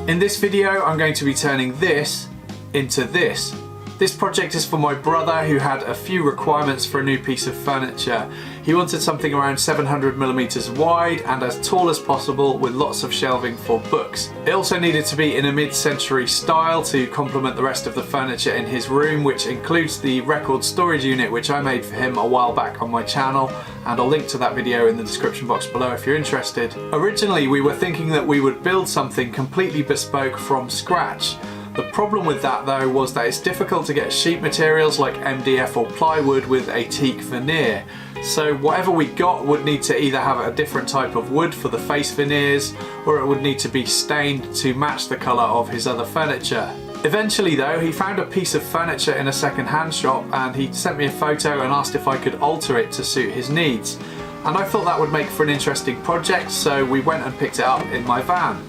In this video I'm going to be turning this into this. This project is for my brother who had a few requirements for a new piece of furniture. He wanted something around 700mm wide and as tall as possible with lots of shelving for books. It also needed to be in a mid-century style to complement the rest of the furniture in his room, which includes the record storage unit which I made for him a while back on my channel, and I'll link to that video in the description box below if you're interested. Originally we were thinking that we would build something completely bespoke from scratch. The problem with that though was that it's difficult to get sheet materials like MDF or plywood with a teak veneer. So whatever we got would need to either have a different type of wood for the face veneers, or it would need to be stained to match the colour of his other furniture. Eventually though, he found a piece of furniture in a second-hand shop and he sent me a photo and asked if I could alter it to suit his needs. And I thought that would make for an interesting project, so we went and picked it up in my van.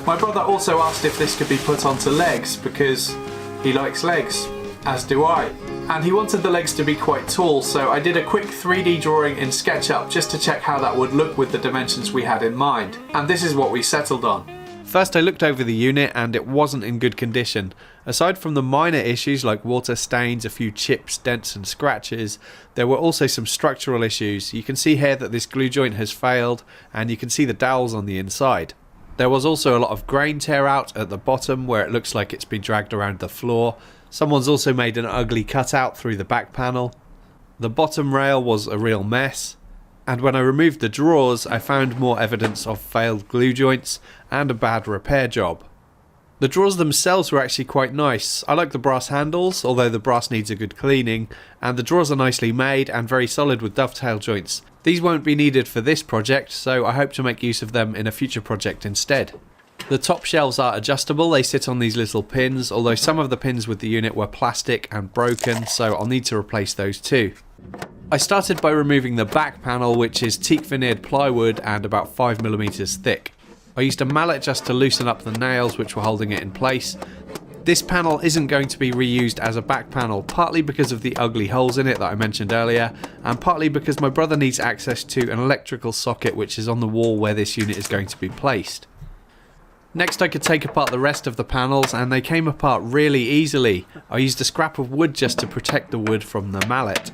My brother also asked if this could be put onto legs because he likes legs, as do I. And he wanted the legs to be quite tall, so I did a quick 3D drawing in SketchUp just to check how that would look with the dimensions we had in mind. And this is what we settled on. First I looked over the unit and it wasn't in good condition. Aside from the minor issues like water stains, a few chips, dents and scratches, there were also some structural issues. You can see here that this glue joint has failed and you can see the dowels on the inside. There was also a lot of grain tear out at the bottom where it looks like it's been dragged around the floor. Someone's also made an ugly cutout through the back panel. The bottom rail was a real mess. And when I removed the drawers, I found more evidence of failed glue joints and a bad repair job. The drawers themselves were actually quite nice. I like the brass handles, although the brass needs a good cleaning, and the drawers are nicely made and very solid with dovetail joints. These won't be needed for this project, so I hope to make use of them in a future project instead. The top shelves are adjustable, they sit on these little pins, although some of the pins with the unit were plastic and broken, so I'll need to replace those too. I started by removing the back panel, which is teak veneered plywood and about 5mm thick. I used a mallet just to loosen up the nails which were holding it in place. This panel isn't going to be reused as a back panel, partly because of the ugly holes in it that I mentioned earlier, and partly because my brother needs access to an electrical socket which is on the wall where this unit is going to be placed. Next I could take apart the rest of the panels and they came apart really easily. I used a scrap of wood just to protect the wood from the mallet.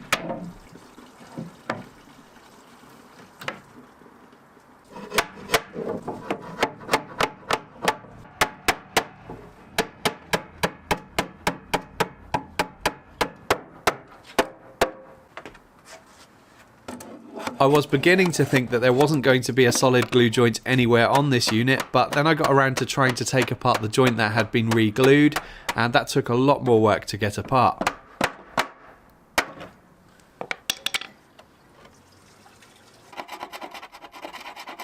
I was beginning to think that there wasn't going to be a solid glue joint anywhere on this unit, but then I got around to trying to take apart the joint that had been re-glued, and that took a lot more work to get apart.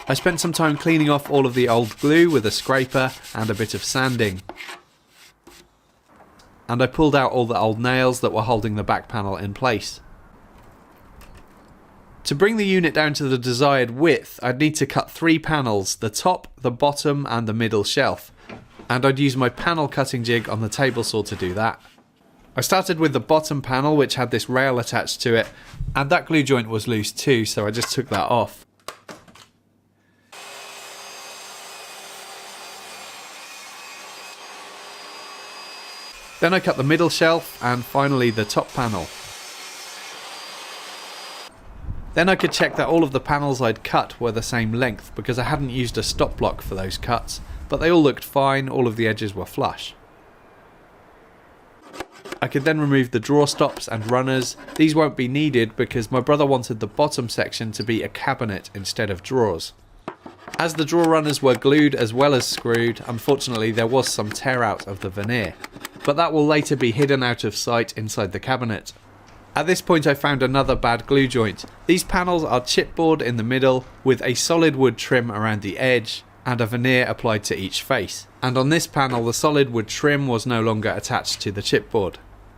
I spent some time cleaning off all of the old glue with a scraper and a bit of sanding. And I pulled out all the old nails that were holding the back panel in place. To bring the unit down to the desired width, I'd need to cut 3 panels, the top, the bottom and the middle shelf. And I'd use my panel cutting jig on the table saw to do that. I started with the bottom panel which had this rail attached to it, and that glue joint was loose too, so I just took that off. Then I cut the middle shelf and finally the top panel. Then I could check that all of the panels I'd cut were the same length because I hadn't used a stop block for those cuts, but they all looked fine, all of the edges were flush. I could then remove the drawer stops and runners. These won't be needed because my brother wanted the bottom section to be a cabinet instead of drawers. As the drawer runners were glued as well as screwed, unfortunately there was some tear out of the veneer, but that will later be hidden out of sight inside the cabinet. At this point I found another bad glue joint. These panels are chipboard in the middle with a solid wood trim around the edge and a veneer applied to each face. And on this panel the solid wood trim was no longer attached to the chipboard.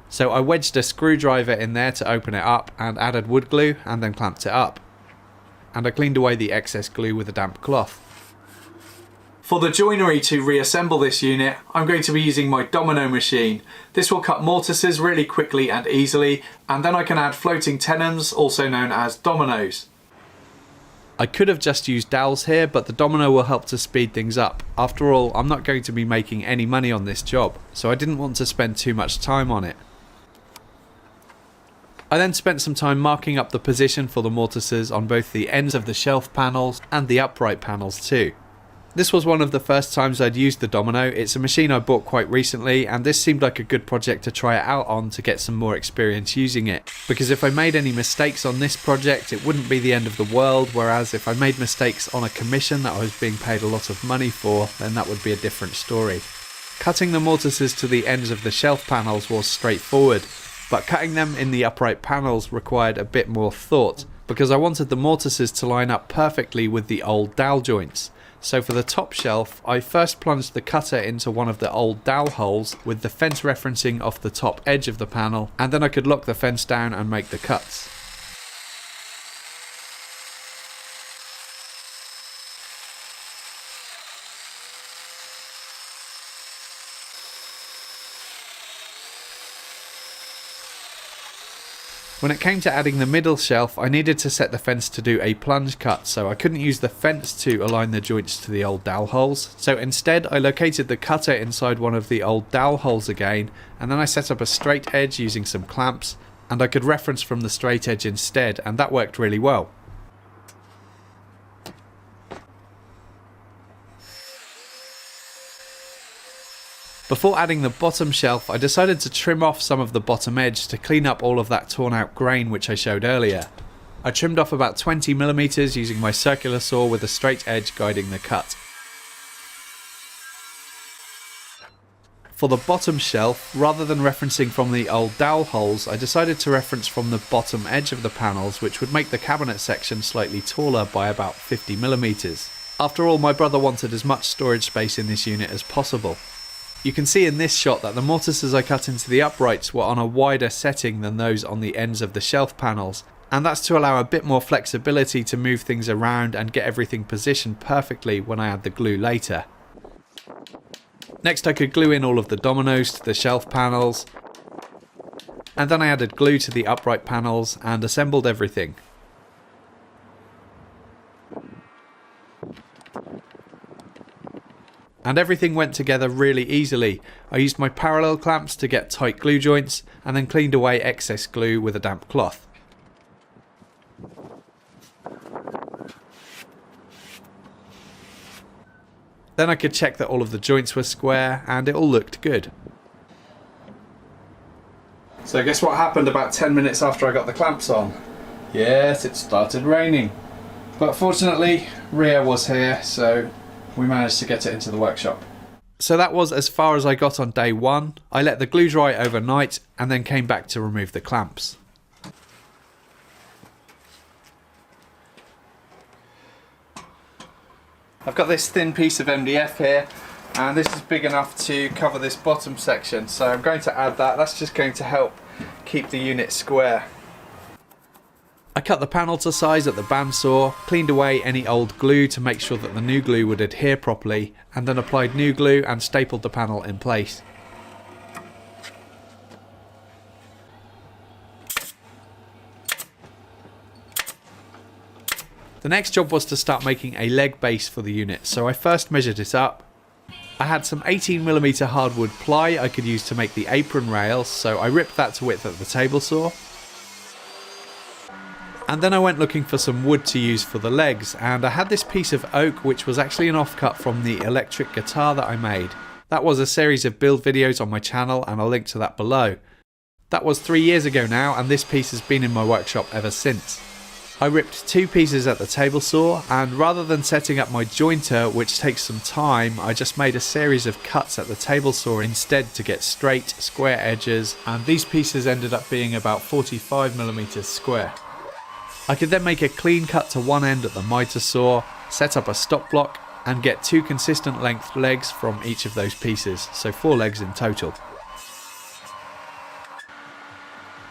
So I wedged a screwdriver in there to open it up and added wood glue and then clamped it up. And I cleaned away the excess glue with a damp cloth. For the joinery to reassemble this unit, I'm going to be using my domino machine. This will cut mortises really quickly and easily, and then I can add floating tenons, also known as dominoes. I could have just used dowels here, but the domino will help to speed things up. After all, I'm not going to be making any money on this job, so I didn't want to spend too much time on it. I then spent some time marking up the position for the mortises on both the ends of the shelf panels and the upright panels too. This was one of the first times I'd used the domino. It's a machine I bought quite recently, and this seemed like a good project to try it out on to get some more experience using it. Because if I made any mistakes on this project, it wouldn't be the end of the world, whereas if I made mistakes on a commission that I was being paid a lot of money for, then that would be a different story. Cutting the mortises to the ends of the shelf panels was straightforward, but cutting them in the upright panels required a bit more thought, because I wanted the mortises to line up perfectly with the old dowel joints. So for the top shelf, I first plunged the cutter into one of the old dowel holes with the fence referencing off the top edge of the panel, and then I could lock the fence down and make the cuts. When it came to adding the middle shelf, I needed to set the fence to do a plunge cut, so I couldn't use the fence to align the joints to the old dowel holes. So instead I located the cutter inside one of the old dowel holes again, and then I set up a straight edge using some clamps, and I could reference from the straight edge instead, and that worked really well. Before adding the bottom shelf, I decided to trim off some of the bottom edge to clean up all of that torn out grain which I showed earlier. I trimmed off about 20mm using my circular saw with a straight edge guiding the cut. For the bottom shelf, rather than referencing from the old dowel holes, I decided to reference from the bottom edge of the panels, which would make the cabinet section slightly taller by about 50mm. After all, my brother wanted as much storage space in this unit as possible. You can see in this shot that the mortises I cut into the uprights were on a wider setting than those on the ends of the shelf panels, and that's to allow a bit more flexibility to move things around and get everything positioned perfectly when I add the glue later. Next I could glue in all of the dominoes to the shelf panels, and then I added glue to the upright panels and assembled everything. And everything went together really easily. I used my parallel clamps to get tight glue joints and then cleaned away excess glue with a damp cloth. Then I could check that all of the joints were square and it all looked good. So guess what happened about 10 minutes after I got the clamps on? Yes, it started raining. But fortunately, Ria was here, so we managed to get it into the workshop. So that was as far as I got on day one. I let the glue dry overnight and then came back to remove the clamps. I've got this thin piece of MDF here, and this is big enough to cover this bottom section, so I'm going to add that. That's just going to help keep the unit square. I cut the panel to size at the bandsaw, cleaned away any old glue to make sure that the new glue would adhere properly, and then applied new glue and stapled the panel in place. The next job was to start making a leg base for the unit, so I first measured it up. I had some 18mm hardwood ply I could use to make the apron rails, so I ripped that to width at the table saw. And then I went looking for some wood to use for the legs, and I had this piece of oak which was actually an offcut from the electric guitar that I made. That was a series of build videos on my channel, and I'll link to that below. That was 3 years ago now, and this piece has been in my workshop ever since. I ripped 2 pieces at the table saw, and rather than setting up my jointer, which takes some time, I just made a series of cuts at the table saw instead to get straight, square edges, and these pieces ended up being about 45mm square. I could then make a clean cut to one end at the miter saw, set up a stop block, and get 2 consistent length legs from each of those pieces, so 4 legs in total.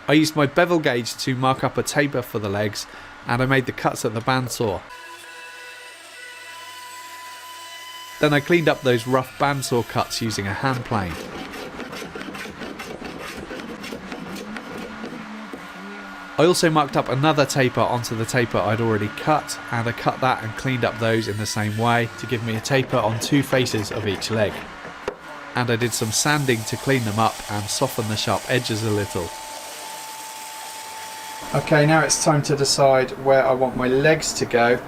I used my bevel gauge to mark up a taper for the legs, and I made the cuts at the bandsaw. Then I cleaned up those rough bandsaw cuts using a hand plane. I I also marked up another taper onto the taper I'd already cut, and I cut that and cleaned up those in the same way to give me a taper on 2 faces of each leg. And I did some sanding to clean them up and soften the sharp edges a little. Okay, now it's time to decide where I want my legs to go,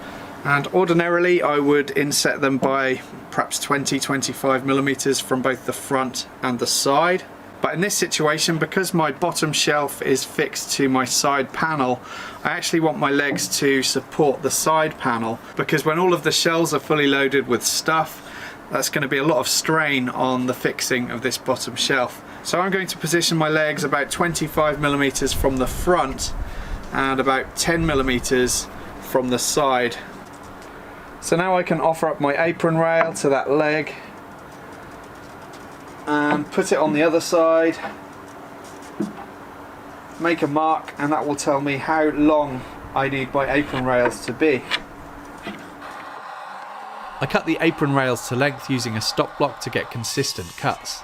and ordinarily I would inset them by perhaps 20-25 millimeters from both the front and the side. But in this situation, because my bottom shelf is fixed to my side panel, I actually want my legs to support the side panel, because when all of the shelves are fully loaded with stuff, that's going to be a lot of strain on the fixing of this bottom shelf. So I'm going to position my legs about 25 millimeters from the front and about 10 millimeters from the side. So now I can offer up my apron rail to that leg and put it on the other side, make a mark, and that will tell me how long I need my apron rails to be. I cut the apron rails to length using a stop block to get consistent cuts.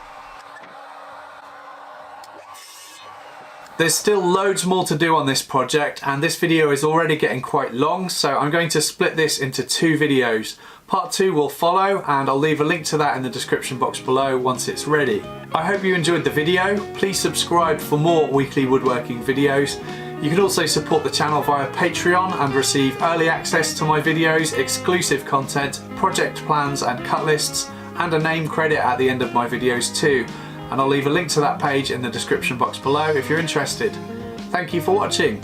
There's still loads more to do on this project, and this video is already getting quite long, so I'm going to split this into 2 videos. Part 2 will follow, and I'll leave a link to that in the description box below once it's ready. I hope you enjoyed the video. Please subscribe for more weekly woodworking videos. You can also support the channel via Patreon and receive early access to my videos, exclusive content, project plans and cut lists, and a name credit at the end of my videos too. And I'll leave a link to that page in the description box below if you're interested. Thank you for watching.